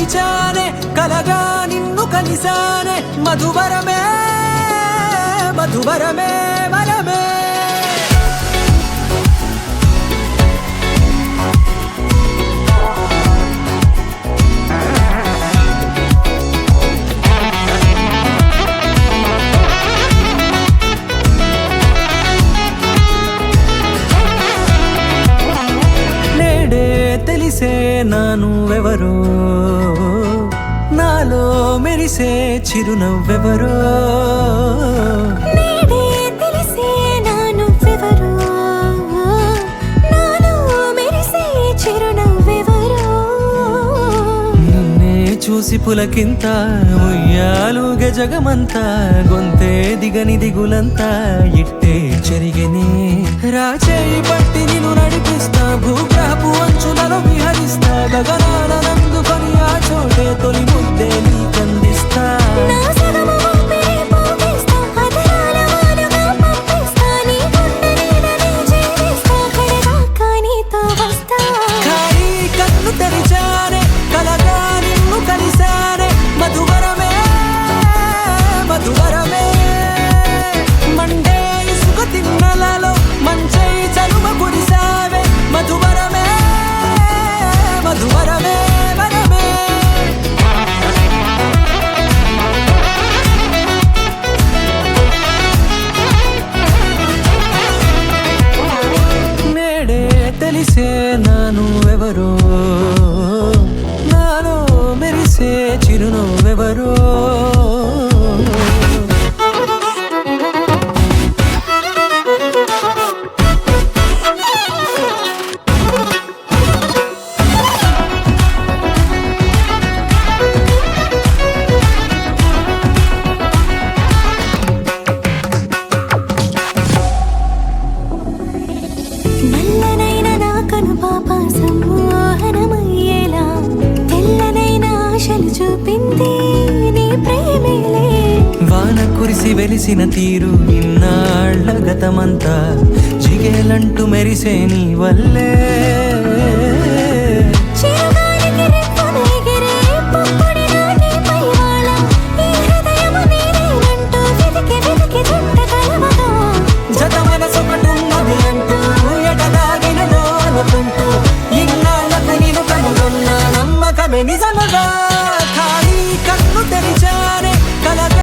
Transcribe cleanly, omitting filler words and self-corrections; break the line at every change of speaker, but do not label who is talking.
మరిచానే కలగా నిన్ను కలిసానే మధువరమే మధువరమే వరమే తెలిసే నానువెవరో నాలో మెరిసే చిరునవ్వెవరో
తెలిసే నానువెవరో నాలో మెరిసే చిరునవ్వెవరో
నిన్నే చూసి పులకింత ఉయ్యాలుగ జగమంతా గొంతే దిగని దిగులంతా ఇట్టే చెరిగనే రాచేయి పట్టి నిన్ను నడిపిస్తా భూగ్రహపు అంచులలో విహరిస్తా గగనాలనందుకొని ఆ చోటే తొలి ముద్దే నీకందిస్తా
నా సగము ఊపిరి పోగిస్తా అదరాల వానగా పంపిస్తా నీ గుండె నీడనే చేరిస్తా కడదాకా నీతో వస్తా
ఖాళీ కన్ను తెరిచానే కలగా నిన్ను కలిసానే మధువరమే మధువరమే మండే ఇసుక తిన్నలలో మంచై చలువ కురిసావే మధువరమే మధువరమే వరమే నేడే తెలిసే నానువెవరో నాలో మెరిసే చిరునవ్వెవరో
నల్లనైన నా కనుపాప సమ్మోహనమయ్యేలా తెల్లనైన ఆశలు చూపింది నీ ప్రేమేలే
వాన కురిసి వెలిసిన తీరు ఇన్నాళ్ల గతమంతా జిగేలంటూ మెరిసే నీ వల్లే